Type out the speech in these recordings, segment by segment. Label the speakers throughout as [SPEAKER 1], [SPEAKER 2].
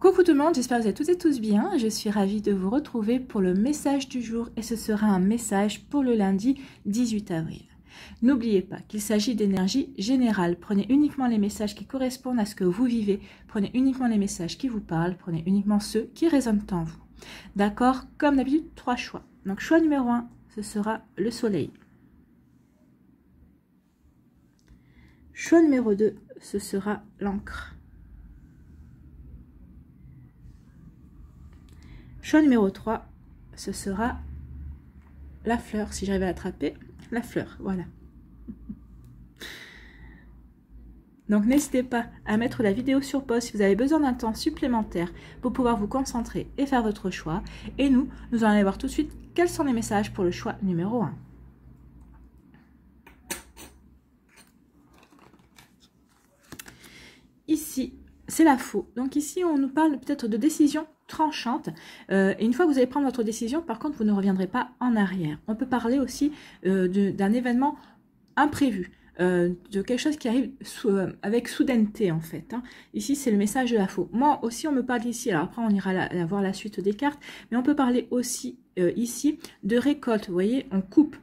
[SPEAKER 1] Coucou tout le monde, j'espère que vous êtes toutes et tous bien. Je suis ravie de vous retrouver pour le message du jour et ce sera un message pour le lundi 18 avril. N'oubliez pas qu'il s'agit d'énergie générale. Prenez uniquement les messages qui correspondent à ce que vous vivez. Prenez uniquement les messages qui vous parlent. Prenez uniquement ceux qui résonnent en vous. D'accord? Comme d'habitude, 3 choix. Donc choix numéro 1, ce sera le soleil. Choix numéro 2, ce sera l'encre. Choix numéro 3, ce sera la fleur, si j'arrive à l'attraper. La fleur, voilà. Donc n'hésitez pas à mettre la vidéo sur pause si vous avez besoin d'un temps supplémentaire pour pouvoir vous concentrer et faire votre choix. Et nous allons aller voir tout de suite quels sont les messages pour le choix numéro 1. Ici, c'est la faux. Donc ici, on nous parle peut-être de décision tranchante. Et une fois que vous allez prendre votre décision, par contre, vous ne reviendrez pas en arrière. On peut parler aussi d'un événement imprévu. De quelque chose qui arrive avec soudaineté en fait. Hein. Ici, c'est le message de la faux. Moi aussi, on me parle ici, alors après on ira voir la suite des cartes, mais on peut parler aussi ici de récolte. Vous voyez, on coupe,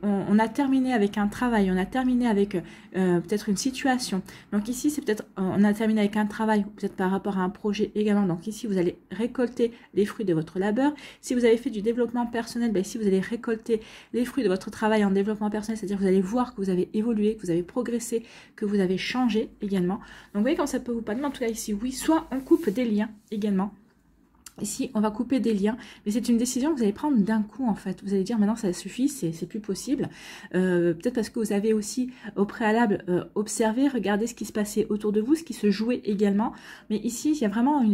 [SPEAKER 1] on a terminé avec un travail, on a terminé avec peut-être une situation. Donc ici, c'est peut-être, on a terminé avec un travail, peut-être par rapport à un projet également. Donc ici, vous allez récolter les fruits de votre labeur. Si vous avez fait du développement personnel, ben ici, vous allez récolter les fruits de votre travail en développement personnel, c'est-à-dire que vous allez voir que vous avez évolué, que vous avez progressé, que vous avez changé également. Donc vous voyez quand ça peut vous parler, mais en tout cas ici, oui, soit on coupe des liens également. Ici, on va couper des liens, mais c'est une décision que vous allez prendre d'un coup, en fait. Vous allez dire, maintenant, ça suffit, c'est plus possible. Peut-être parce que vous avez aussi, au préalable, observé, regardé ce qui se passait autour de vous, ce qui se jouait également. Mais ici, il y a vraiment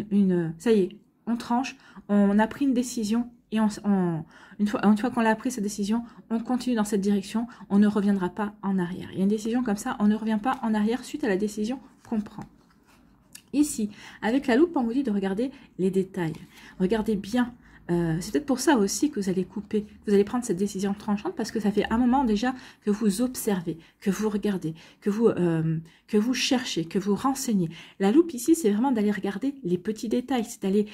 [SPEAKER 1] ça y est, on tranche, on a pris une décision, et une fois qu'on a pris cette décision, on continue dans cette direction, on ne reviendra pas en arrière. Il y a une décision comme ça, on ne revient pas en arrière suite à la décision qu'on prend. Ici, avec la loupe, on vous dit de regarder les détails. Regardez bien. C'est peut-être pour ça aussi que vous allez couper, vous allez prendre cette décision tranchante parce que ça fait un moment déjà que vous observez, que vous regardez, que vous cherchez, que vous renseignez. La loupe ici, c'est vraiment d'aller regarder les petits détails, c'est d'aller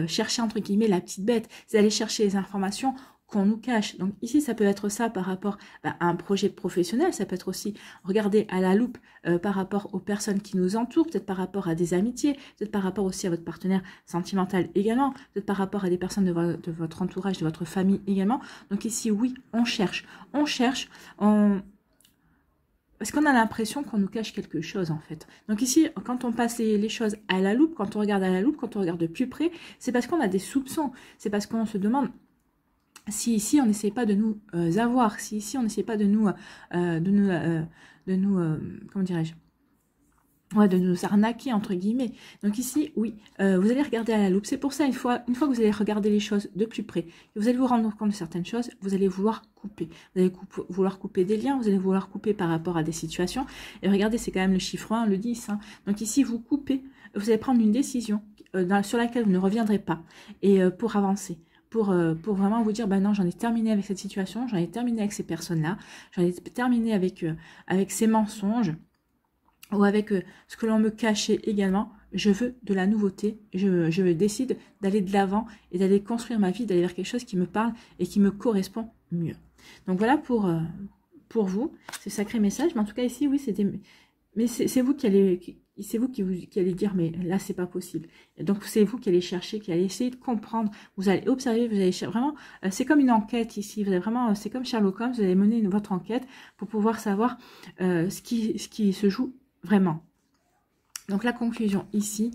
[SPEAKER 1] chercher entre guillemets la petite bête, c'est d'aller chercher les informations qu'on nous cache. Donc ici, ça peut être ça par rapport à un projet professionnel, ça peut être aussi regarder à la loupe par rapport aux personnes qui nous entourent, peut-être par rapport à des amitiés, peut-être par rapport aussi à votre partenaire sentimental également, peut-être par rapport à des personnes de votre entourage, de votre famille également. Donc ici, oui, on cherche, parce qu'on a l'impression qu'on nous cache quelque chose en fait. Donc ici, quand on passe les choses à la loupe, quand on regarde à la loupe, quand on regarde de plus près, c'est parce qu'on a des soupçons, c'est parce qu'on se demande si ici on n'essaie pas de nous avoir, si ici on n'essaie pas de nous comment dirais-je, ouais, de nous arnaquer entre guillemets. Donc ici, oui, vous allez regarder à la loupe. C'est pour ça, une fois que vous allez regarder les choses de plus près, vous allez vous rendre compte de certaines choses, vous allez vouloir couper. Vous allez vouloir couper des liens, vous allez vouloir couper par rapport à des situations. Et regardez, c'est quand même le chiffre 1, le 10. Hein. Donc ici, vous coupez, vous allez prendre une décision sur laquelle vous ne reviendrez pas et pour avancer. Pour vraiment vous dire, ben non, j'en ai terminé avec cette situation, j'en ai terminé avec ces personnes-là, j'en ai terminé avec ces mensonges, ou avec ce que l'on me cachait également. Je veux de la nouveauté, je décide d'aller de l'avant et d'aller construire ma vie, d'aller vers quelque chose qui me parle et qui me correspond mieux. Donc voilà pour vous, ce sacré message, mais en tout cas ici, oui, mais c'est vous qui allez... C'est vous qui allez dire, mais là, c'est pas possible. Et donc, c'est vous qui allez chercher, qui allez essayer de comprendre. Vous allez observer, vous allez vraiment... c'est comme une enquête ici. Vous allez vraiment... C'est comme Sherlock Holmes, vous allez mener votre enquête pour pouvoir savoir ce qui se joue vraiment. Donc, la conclusion ici...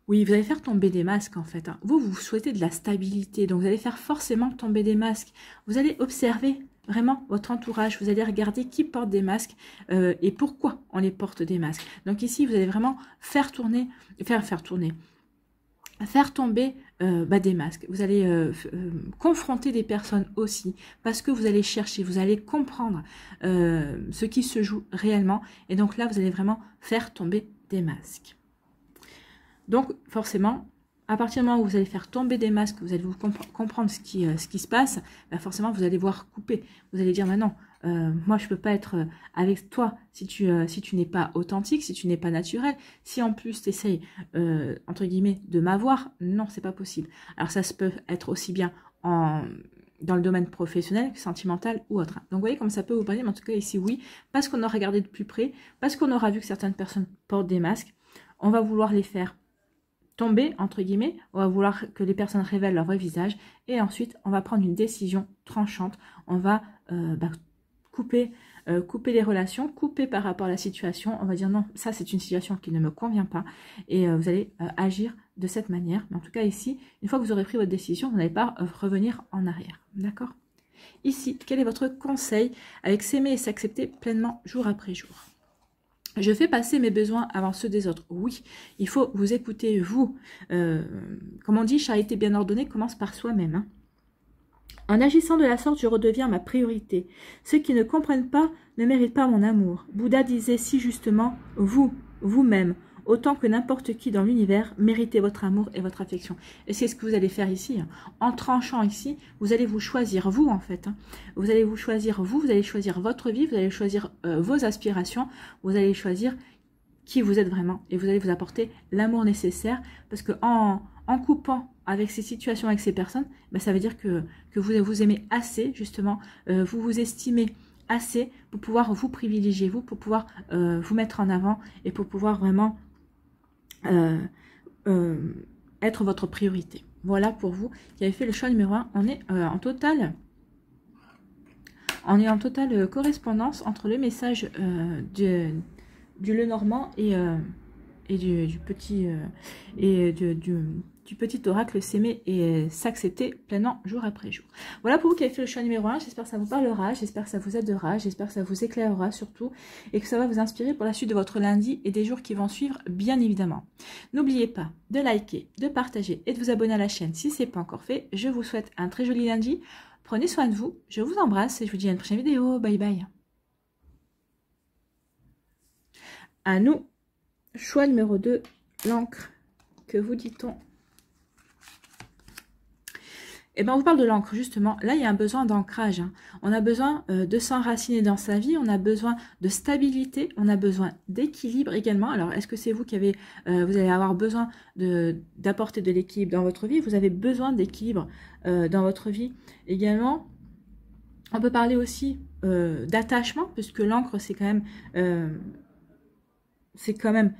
[SPEAKER 1] Oui, vous allez faire tomber des masques en fait. Hein. Vous souhaitez de la stabilité, donc vous allez faire forcément tomber des masques. Vous allez observer vraiment votre entourage, vous allez regarder qui porte des masques et pourquoi on les porte des masques. Donc ici, vous allez vraiment faire tomber des masques. Vous allez confronter des personnes aussi parce que vous allez chercher, vous allez comprendre ce qui se joue réellement. Et donc là, vous allez vraiment faire tomber des masques. Donc forcément, à partir du moment où vous allez faire tomber des masques, vous allez vous comprendre ce qui se passe, bah forcément vous allez voir couper. Vous allez dire, mais non, moi je peux pas être avec toi si tu n'es pas authentique, si tu n'es pas naturel. Si en plus tu essayes, entre guillemets, de m'avoir, non, c'est pas possible. Alors ça se peut être aussi bien dans le domaine professionnel, sentimental ou autre. Donc vous voyez comme ça peut vous parler, mais en tout cas ici oui, parce qu'on aura regardé de plus près, parce qu'on aura vu que certaines personnes portent des masques, on va vouloir les faire tomber, entre guillemets, on va vouloir que les personnes révèlent leur vrai visage, et ensuite on va prendre une décision tranchante, on va couper les relations, couper par rapport à la situation, on va dire non, ça c'est une situation qui ne me convient pas, et vous allez agir de cette manière. Mais en tout cas ici, une fois que vous aurez pris votre décision, vous n'allez pas revenir en arrière, d'accord? Ici, quel est votre conseil avec s'aimer et s'accepter pleinement jour après jour? Je fais passer mes besoins avant ceux des autres. Oui, il faut vous écouter, vous. Comme on dit, charité bien ordonnée commence par soi-même. Hein. En agissant de la sorte, je redeviens ma priorité. Ceux qui ne comprennent pas ne méritent pas mon amour. Bouddha disait si justement, vous-même, autant que n'importe qui dans l'univers, méritez votre amour et votre affection. Et c'est ce que vous allez faire ici. Hein. En tranchant ici, vous allez vous choisir vous en fait. Hein. Vous allez vous choisir vous allez choisir votre vie, vous allez choisir vos aspirations, vous allez choisir qui vous êtes vraiment. Et vous allez vous apporter l'amour nécessaire parce que en coupant avec ces situations, avec ces personnes, ben, ça veut dire que vous vous aimez assez, justement, vous vous estimez assez pour pouvoir vous privilégier, vous, pour pouvoir vous mettre en avant et pour pouvoir vraiment être votre priorité. Voilà pour vous qui avez fait le choix numéro 1. On est en totale correspondance entre le message du Lenormand et du petit oracle s'aimer et s'accepter pleinement jour après jour. Voilà pour vous qui avez fait le choix numéro 1. J'espère que ça vous parlera, j'espère que ça vous aidera, j'espère que ça vous éclairera surtout et que ça va vous inspirer pour la suite de votre lundi et des jours qui vont suivre, bien évidemment. N'oubliez pas de liker, de partager et de vous abonner à la chaîne si ce n'est pas encore fait. Je vous souhaite un très joli lundi. Prenez soin de vous, je vous embrasse et je vous dis à une prochaine vidéo. Bye bye. À nous, choix numéro 2, l'encre. Que vous dit-on? Eh bien, on vous parle de l'encre, justement. Là, il y a un besoin d'ancrage. Hein. On a besoin de s'enraciner dans sa vie, on a besoin de stabilité, on a besoin d'équilibre également. Alors, est-ce que c'est vous qui avez, vous allez avoir besoin d'apporter de l'équilibre dans votre vie? Vous avez besoin d'équilibre dans votre vie également. On peut parler aussi d'attachement, puisque l'encre, c'est quand même,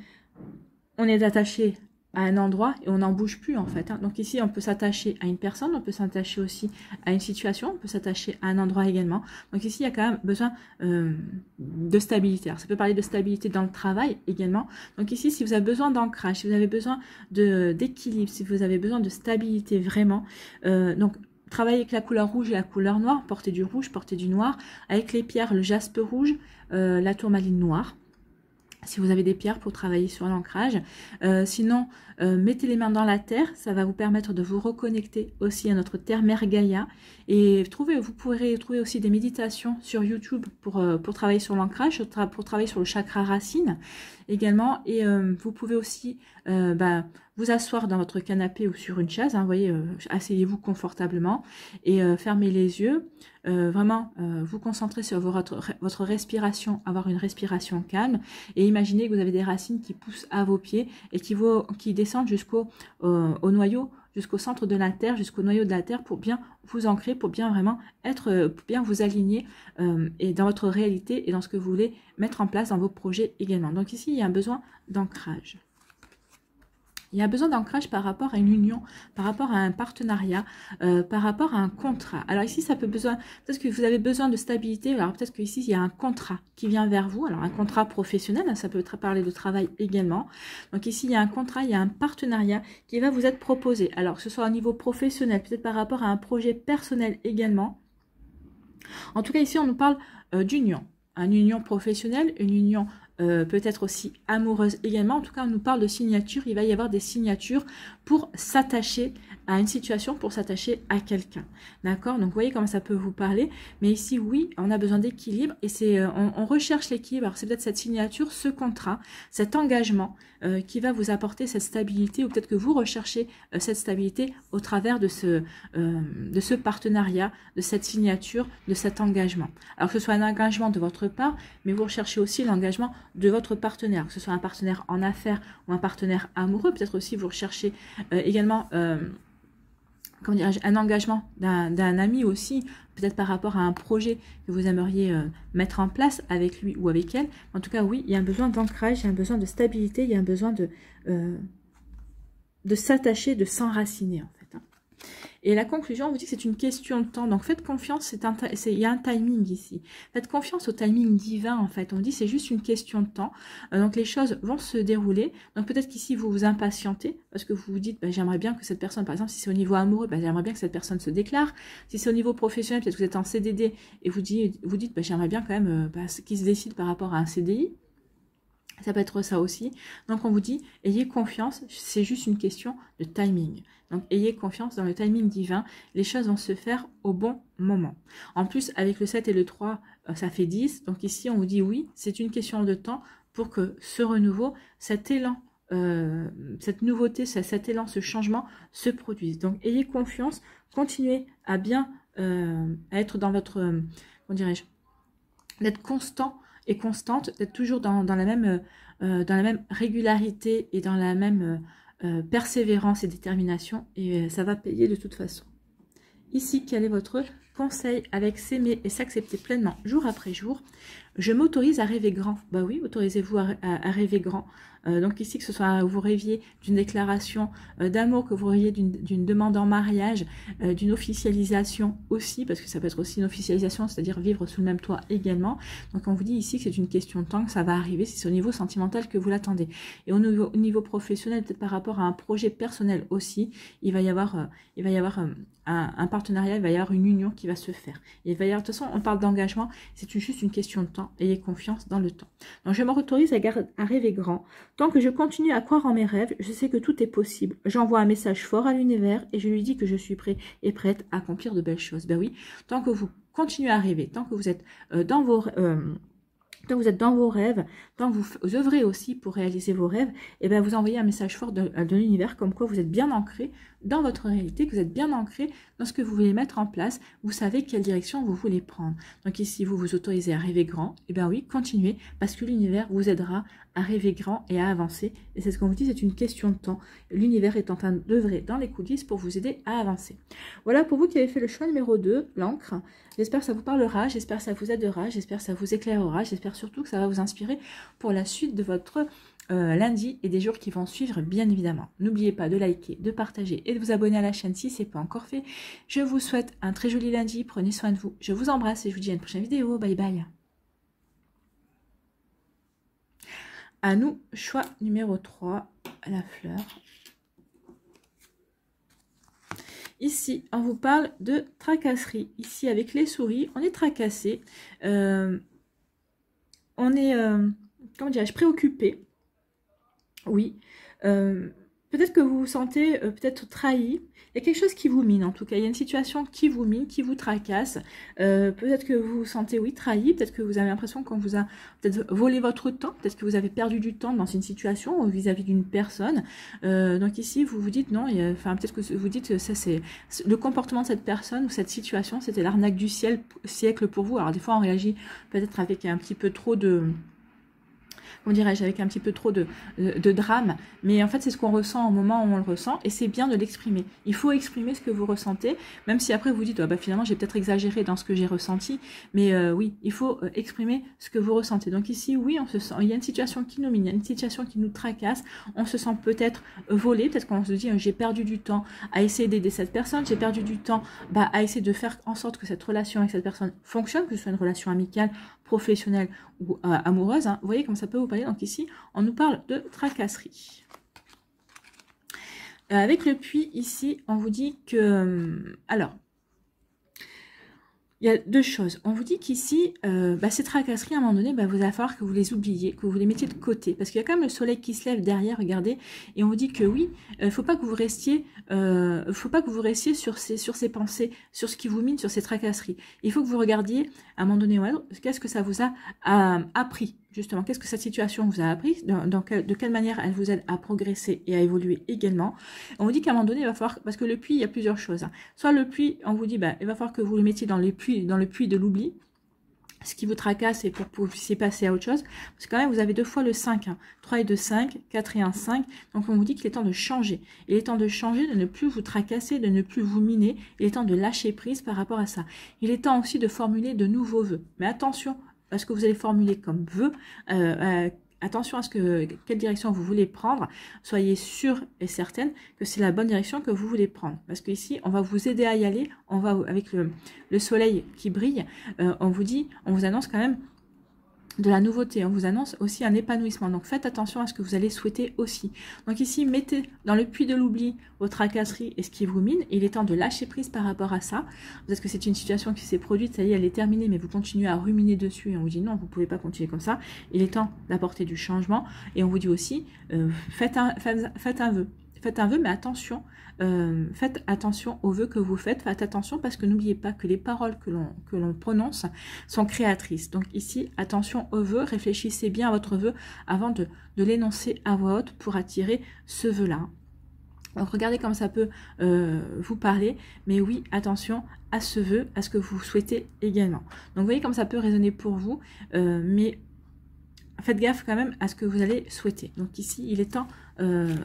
[SPEAKER 1] on est attaché à un endroit et on n'en bouge plus en fait. Hein. Donc ici, on peut s'attacher à une personne, on peut s'attacher aussi à une situation, on peut s'attacher à un endroit également. Donc ici, il y a quand même besoin de stabilité. Alors ça peut parler de stabilité dans le travail également. Donc ici, si vous avez besoin d'ancrage, si vous avez besoin d'équilibre, si vous avez besoin de stabilité vraiment, donc travaillez avec la couleur rouge et la couleur noire, portez du rouge, portez du noir. Avec les pierres, le jaspe rouge, la tourmaline noire. Si vous avez des pierres pour travailler sur l'ancrage. Sinon, mettez les mains dans la terre. Ça va vous permettre de vous reconnecter aussi à notre terre mère Gaïa. Et vous pourrez trouver aussi des méditations sur YouTube pour travailler sur l'ancrage, pour travailler sur le chakra racine également. Et vous pouvez aussi vous asseoir dans votre canapé ou sur une chaise. Hein, vous voyez, asseyez-vous confortablement et fermez les yeux. Vraiment, vous concentrer sur votre respiration, avoir une respiration calme et imaginez que vous avez des racines qui poussent à vos pieds et qui descendent jusqu'au noyau, jusqu'au centre de la terre, jusqu'au noyau de la terre pour bien vous ancrer, pour bien vraiment pour bien vous aligner et dans votre réalité et dans ce que vous voulez mettre en place dans vos projets également. Donc ici, il y a un besoin d'ancrage. Il y a besoin d'ancrage par rapport à une union, par rapport à un partenariat, par rapport à un contrat. Alors ici, ça peut peut-être que vous avez besoin de stabilité. Alors peut-être qu'ici, il y a un contrat qui vient vers vous. Alors un contrat professionnel, hein, ça peut parler de travail également. Donc ici, il y a un contrat, il y a un partenariat qui va vous être proposé. Alors que ce soit au niveau professionnel, peut-être par rapport à un projet personnel également. En tout cas, ici, on nous parle d'union. Une union professionnelle, une union peut-être aussi amoureuse également. En tout cas, on nous parle de signature. Il va y avoir des signatures pour s'attacher à une situation pour s'attacher à quelqu'un. D'accord? Donc, vous voyez comment ça peut vous parler. Mais ici, oui, on a besoin d'équilibre et c'est, on recherche l'équilibre. Alors, c'est peut-être cette signature, ce contrat, cet engagement qui va vous apporter cette stabilité ou peut-être que vous recherchez cette stabilité au travers de ce partenariat, de cette signature, de cet engagement. Alors, que ce soit un engagement de votre part, mais vous recherchez aussi l'engagement de votre partenaire, que ce soit un partenaire en affaires ou un partenaire amoureux. Peut-être aussi vous recherchez également comment dirais-je, un engagement d'un ami aussi, peut-être par rapport à un projet que vous aimeriez mettre en place avec lui ou avec elle. En tout cas, oui, il y a un besoin d'ancrage, il y a un besoin de stabilité, il y a un besoin de s'attacher, de s'enraciner en fait. Hein. Et la conclusion, on vous dit que c'est une question de temps. Donc, faites confiance, il y a un timing ici. Faites confiance au timing divin, en fait. On dit que c'est juste une question de temps. Donc, les choses vont se dérouler. Donc, peut-être qu'ici, vous vous impatientez parce que vous vous dites, bah, j'aimerais bien que cette personne, par exemple, si c'est au niveau amoureux, bah, j'aimerais bien que cette personne se déclare. Si c'est au niveau professionnel, peut-être que vous êtes en CDD et vous dites, bah, j'aimerais bien quand même qu'il se décide par rapport à un CDI. Ça peut être ça aussi. Donc, on vous dit, ayez confiance, c'est juste une question de timing. Donc, ayez confiance dans le timing divin. Les choses vont se faire au bon moment. En plus, avec le 7 et le 3, ça fait 10. Donc, ici, on vous dit oui, c'est une question de temps pour que ce renouveau, cet élan, cette nouveauté, cet élan, ce changement se produise. Donc, ayez confiance, continuez à bien à être dans votre, comment dirais-je, d'être constant et constante, d'être toujours dans la même régularité et dans la même persévérance et détermination, et ça va payer de toute façon. Ici, quel est votre conseil avec s'aimer et s'accepter pleinement jour après jour? Je m'autorise à rêver grand. Bah oui, autorisez-vous à rêver grand. Donc ici, que ce soit vous rêviez d'une déclaration d'amour, que vous rêviez d'une demande en mariage, d'une officialisation aussi, parce que ça peut être aussi une officialisation, c'est-à-dire vivre sous le même toit également. Donc on vous dit ici que c'est une question de temps, que ça va arriver, si c'est au niveau sentimental que vous l'attendez. Et au niveau professionnel, peut-être par rapport à un projet personnel aussi, il va y avoir un partenariat, il va y avoir une union qui va se faire. Et il va y avoir, de toute façon, on parle d'engagement, c'est juste une question de temps. Ayez confiance dans le temps. Donc, je m'autorise à rêver grand. Tant que je continue à croire en mes rêves, je sais que tout est possible. J'envoie un message fort à l'univers et je lui dis que je suis prêt et prête à accomplir de belles choses. Ben oui, tant que vous continuez à rêver, tant que vous êtes dans vos rêves, tant que vous œuvrez aussi pour réaliser vos rêves, et bien vous envoyez un message fort de l'univers comme quoi vous êtes bien ancré dans votre réalité, que vous êtes bien ancré dans ce que vous voulez mettre en place, vous savez quelle direction vous voulez prendre. Donc ici, vous vous autorisez à rêver grand, et bien oui, continuez, parce que l'univers vous aidera à rêver grand et à avancer. Et c'est ce qu'on vous dit, c'est une question de temps. L'univers est en train d'œuvrer dans les coulisses pour vous aider à avancer. Voilà pour vous qui avez fait le choix numéro 2, l'encre. J'espère que ça vous parlera, j'espère que ça vous aidera, j'espère que ça vous éclairera, j'espère surtout que ça va vous inspirer pour la suite de votre lundi et des jours qui vont suivre, bien évidemment. N'oubliez pas de liker, de partager et de vous abonner à la chaîne si ce n'est pas encore fait. Je vous souhaite un très joli lundi, prenez soin de vous. Je vous embrasse et je vous dis à une prochaine vidéo. Bye bye. À nous, choix numéro 3, la fleur. Ici, on vous parle de tracasserie. Ici, avec les souris, on est tracassé. On est, comment dirais-je, préoccupé. Oui. Peut-être que vous vous sentez peut-être trahi. Il y a quelque chose qui vous mine, en tout cas. Il y a une situation qui vous mine, qui vous tracasse. Peut-être que vous vous sentez, oui, trahi. Peut-être que vous avez l'impression qu'on vous a peut-être volé votre temps. Peut-être que vous avez perdu du temps dans une situation vis-à-vis d'une personne. Donc ici, vous vous dites non. Enfin, peut-être que vous dites que ça, c'est le comportement de cette personne ou cette situation. C'était l'arnaque du siècle pour vous. Alors des fois, on réagit peut-être avec un petit peu trop de... on dirait avec un petit peu trop de drame, mais en fait c'est ce qu'on ressent au moment où on le ressent, et c'est bien de l'exprimer. Il faut exprimer ce que vous ressentez, même si après vous dites oh, bah, finalement j'ai peut-être exagéré dans ce que j'ai ressenti, mais oui, il faut exprimer ce que vous ressentez. Donc ici, oui, on se sent, il y a une situation qui nous mine, il y a une situation qui nous tracasse, on se sent peut-être volé, peut-être qu'on se dit j'ai perdu du temps à essayer d'aider cette personne, j'ai perdu du temps à essayer de faire en sorte que cette relation avec cette personne fonctionne, que ce soit une relation amicale, professionnelle ou amoureuse, hein. Vous voyez comme ça peut vous parler. Donc ici, on nous parle de tracasserie. Avec le puits, ici, on vous dit que... alors, il il y a deux choses. On vous dit qu'ici, ces tracasseries, à un moment donné, il va falloir que vous les oubliez, que vous les mettiez de côté. Parce qu'il y a quand même le soleil qui se lève derrière, regardez. Et on vous dit que oui, faut pas que vous restiez sur ces pensées, sur ce qui vous mine, sur ces tracasseries. Il faut que vous regardiez, à un moment donné, qu'est-ce que ça vous a appris, justement. Qu'est-ce que cette situation vous a appris, de quelle manière elle vous aide à progresser et à évoluer également. On vous dit qu'à un moment donné, il va falloir, parce que le puits, il y a plusieurs choses. Hein. Soit le puits, on vous dit, il va falloir que vous le mettiez dans le puits de l'oubli, ce qui vous tracasse et pour que vous puissiez passer à autre chose. Parce que quand même, vous avez 2 fois le 5. Hein. 3 et 2, 5. 4 et 1, 5. Donc, on vous dit qu'il est temps de changer. Il est temps de changer, de ne plus vous tracasser, de ne plus vous miner. Il est temps de lâcher prise par rapport à ça. Il est temps aussi de formuler de nouveaux vœux. Mais attention à ce que vous allez formuler comme vœux. Attention à quelle direction vous voulez prendre. Soyez sûr et certaine que c'est la bonne direction que vous voulez prendre. Parce qu'ici, on va vous aider à y aller. On va, avec le soleil qui brille, on vous annonce quand même de la nouveauté. On vous annonce aussi un épanouissement. Donc, faites attention à ce que vous allez souhaiter aussi. Donc ici, mettez dans le puits de l'oubli vos tracasseries et ce qui vous mine. Il est temps de lâcher prise par rapport à ça. Peut-être que c'est une situation qui s'est produite, ça y est, elle est terminée, mais vous continuez à ruminer dessus et on vous dit non, vous ne pouvez pas continuer comme ça. Il est temps d'apporter du changement. Et on vous dit aussi, faites un vœu. Faites un vœu, mais attention, faites attention aux vœux que vous faites. Faites attention parce que n'oubliez pas que les paroles que l'on prononce sont créatrices. Donc ici, attention aux vœux. Réfléchissez bien à votre vœu avant de l'énoncer à voix haute pour attirer ce vœu-là. Donc regardez comme ça peut vous parler. Mais oui, attention à ce vœu, à ce que vous souhaitez également. Donc vous voyez comme ça peut résonner pour vous. Mais faites gaffe quand même à ce que vous allez souhaiter. Donc ici, il est temps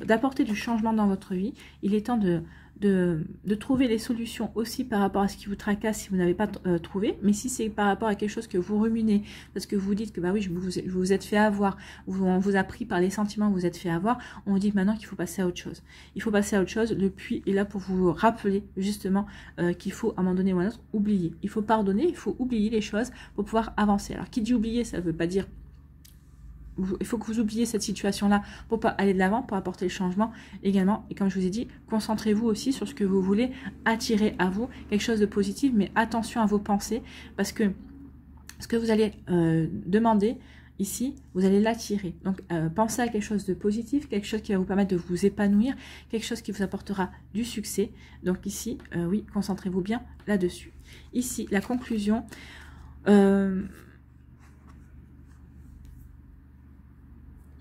[SPEAKER 1] d'apporter du changement dans votre vie. Il est temps de trouver les solutions aussi par rapport à ce qui vous tracasse si vous n'avez pas trouvé. Mais si c'est par rapport à quelque chose que vous ruminez, parce que vous dites que bah oui, vous vous êtes fait avoir, ou on vous a pris par les sentiments que vous êtes fait avoir, on vous dit maintenant qu'il faut passer à autre chose. Il faut passer à autre chose. Le puits est là pour vous rappeler justement qu'il faut à un moment donné ou à un autre oublier. Il faut pardonner, il faut oublier les choses pour pouvoir avancer. Alors qui dit oublier, ça ne veut pas dire il faut que vous oubliez cette situation-là pour pas aller de l'avant, pour apporter le changement également. Et comme je vous ai dit, concentrez-vous aussi sur ce que vous voulez attirer à vous, quelque chose de positif, mais attention à vos pensées, parce que ce que vous allez demander ici, vous allez l'attirer. Donc, pensez à quelque chose de positif, quelque chose qui va vous permettre de vous épanouir, quelque chose qui vous apportera du succès. Donc ici, oui, concentrez-vous bien là-dessus. Ici, la conclusion...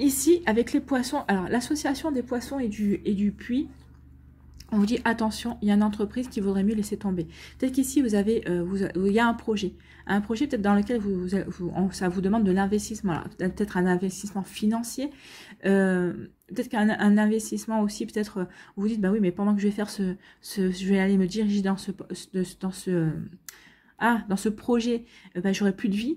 [SPEAKER 1] Ici, avec les poissons, alors l'association des poissons et du puits, on vous dit attention, il y a une entreprise qui vaudrait mieux laisser tomber. Peut-être qu'ici, il y a un projet peut-être dans lequel ça vous demande de l'investissement, peut-être un investissement financier, peut-être qu'un investissement aussi, peut-être vous dites, bah oui, mais pendant que je vais faire je vais aller me diriger dans ce projet, j'aurai plus de vie,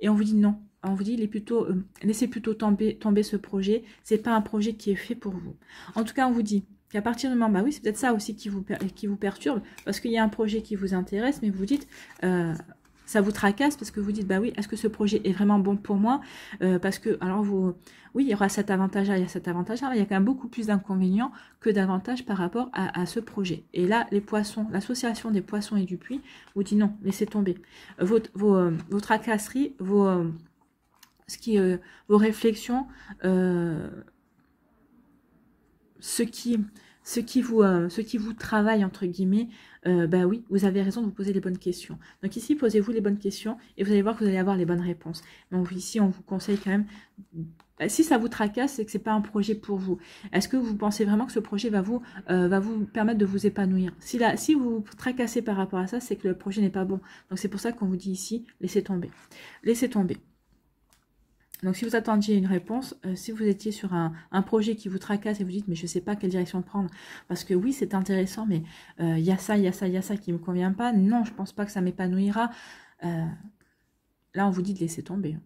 [SPEAKER 1] et on vous dit non. On vous dit, laissez plutôt tomber ce projet. C'est pas un projet qui est fait pour vous. En tout cas, on vous dit qu'à partir du moment, bah oui, c'est peut-être ça aussi qui vous perturbe, parce qu'il y a un projet qui vous intéresse, mais vous dites, ça vous tracasse parce que vous dites, bah oui, est-ce que ce projet est vraiment bon pour moi? Parce que, alors oui, il y aura cet avantage-là, il y a cet avantage-là, mais il y a quand même beaucoup plus d'inconvénients que d'avantages par rapport à ce projet. Et là, les poissons, l'association des poissons et du puits vous dit non, laissez tomber. Vos tracasseries, vos réflexions, ce qui vous travaille entre guillemets, bah oui, vous avez raison de vous poser les bonnes questions. Donc ici, posez-vous les bonnes questions et vous allez voir que vous allez avoir les bonnes réponses. Donc ici, on vous conseille quand même, si ça vous tracasse, c'est que c'est pas un projet pour vous. Est-ce que vous pensez vraiment que ce projet va vous permettre de vous épanouir? Si vous vous tracassez par rapport à ça, c'est que le projet n'est pas bon. Donc c'est pour ça qu'on vous dit ici, laissez tomber. Laissez tomber. Donc, si vous attendiez une réponse, si vous étiez sur un projet qui vous tracasse et vous dites, mais je ne sais pas quelle direction prendre, parce que oui, c'est intéressant, mais il y a ça qui ne me convient pas. Non, je ne pense pas que ça m'épanouira. Là, on vous dit de laisser tomber.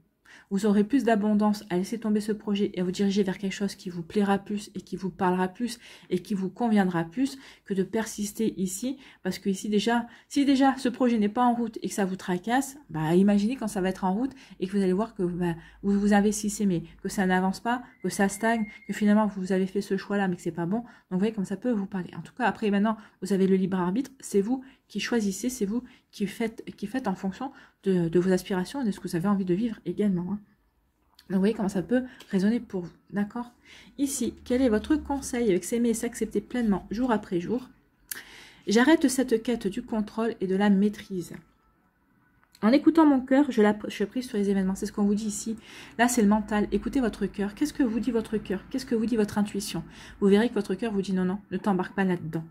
[SPEAKER 1] Vous aurez plus d'abondance à laisser tomber ce projet et à vous diriger vers quelque chose qui vous plaira plus et qui vous parlera plus et qui vous conviendra plus que de persister ici. Parce que ici déjà, si déjà ce projet n'est pas en route et que ça vous tracasse, bah imaginez quand ça va être en route et que vous allez voir que vous vous investissez mais que ça n'avance pas, que ça stagne, que finalement vous avez fait ce choix-là mais que c'est pas bon. Donc vous voyez comme ça peut vous parler. En tout cas, après maintenant, vous avez le libre arbitre, c'est vous qui choisissez, c'est vous faites en fonction de vos aspirations et de ce que vous avez envie de vivre également. Hein. Donc, vous voyez comment ça peut résonner pour vous, d'accord? Ici, quel est votre conseil avec s'aimer et s'accepter pleinement jour après jour? J'arrête cette quête du contrôle et de la maîtrise. En écoutant mon cœur, je prise sur les événements. C'est ce qu'on vous dit ici. Là, c'est le mental. Écoutez votre cœur. Qu'est-ce que vous dit votre cœur? Qu'est-ce que vous dit votre intuition? Vous verrez que votre cœur vous dit non, non, ne t'embarque pas là-dedans.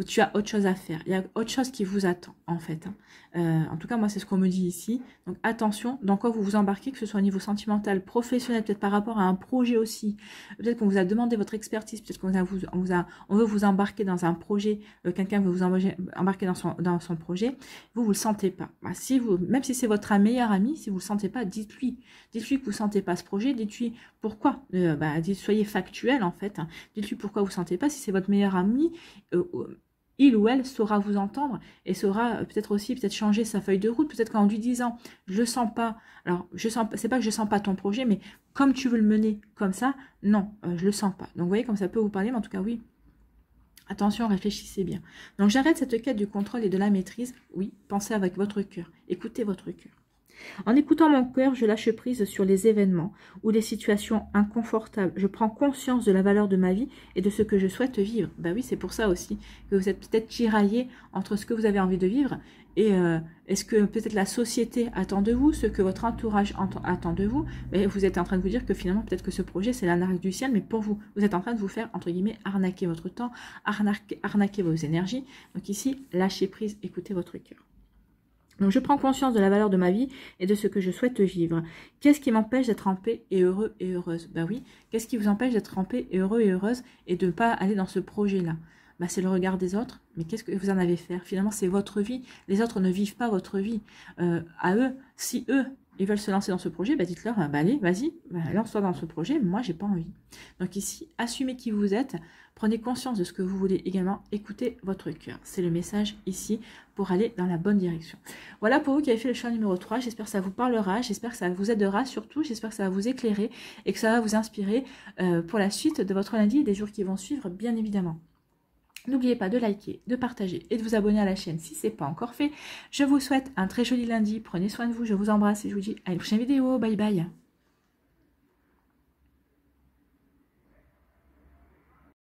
[SPEAKER 1] Tu as autre chose à faire. Il y a autre chose qui vous attend, en fait. En tout cas, moi, c'est ce qu'on me dit ici. Donc, attention, dans quoi vous vous embarquez, que ce soit au niveau sentimental, professionnel, peut-être par rapport à un projet aussi. Peut-être qu'on vous a demandé votre expertise, peut-être qu'on on veut vous embarquer dans un projet, quelqu'un veut vous embarquer dans son projet, vous le sentez pas. Bah, même si c'est votre meilleur ami, si vous le sentez pas, dites-lui. Dites-lui que vous ne sentez pas ce projet, dites-lui pourquoi. Soyez factuel, en fait. Hein. Dites-lui pourquoi vous ne sentez pas. Si c'est votre meilleur ami, il ou elle saura vous entendre et saura peut-être aussi changer sa feuille de route. Peut-être qu'en lui disant je sens pas, alors c'est pas que je sens pas ton projet, mais comme tu veux le mener comme ça, non, je le sens pas. Donc vous voyez comme ça peut vous parler, mais en tout cas oui. Attention, réfléchissez bien. Donc j'arrête cette quête du contrôle et de la maîtrise. Oui, pensez avec votre cœur. Écoutez votre cœur. En écoutant mon cœur, je lâche prise sur les événements ou les situations inconfortables. Je prends conscience de la valeur de ma vie et de ce que je souhaite vivre. Ben oui, c'est pour ça aussi que vous êtes peut-être tiraillé entre ce que vous avez envie de vivre et est-ce que peut-être la société attend de vous, ce que votre entourage attend de vous. Mais vous êtes en train de vous dire que finalement, peut-être que ce projet, c'est l'arnaque du ciel, mais pour vous, vous êtes en train de vous faire, entre guillemets, arnaquer votre temps, arnaquer vos énergies. Donc ici, lâchez prise, écoutez votre cœur. Donc, je prends conscience de la valeur de ma vie et de ce que je souhaite vivre. Qu'est-ce qui m'empêche d'être en paix et heureux et heureuse? Ben oui, qu'est-ce qui vous empêche d'être en paix et heureux et heureuse et de ne pas aller dans ce projet-là? Ben, c'est le regard des autres. Mais qu'est-ce que vous en avez fait? Finalement, c'est votre vie. Les autres ne vivent pas votre vie. À eux, si eux, ils veulent se lancer dans ce projet, ben dites-leur, allez, vas-y, lance-toi dans ce projet. Moi, j'ai pas envie. Donc ici, assumez qui vous êtes. Prenez conscience de ce que vous voulez également. Écoutez votre cœur. C'est le message ici pour aller dans la bonne direction. Voilà pour vous qui avez fait le choix numéro 3. J'espère que ça vous parlera. J'espère que ça vous aidera surtout. J'espère que ça va vous éclairer et que ça va vous inspirer pour la suite de votre lundi et des jours qui vont suivre, bien évidemment. N'oubliez pas de liker, de partager et de vous abonner à la chaîne si ce n'est pas encore fait. Je vous souhaite un très joli lundi. Prenez soin de vous. Je vous embrasse et je vous dis à une prochaine vidéo. Bye bye.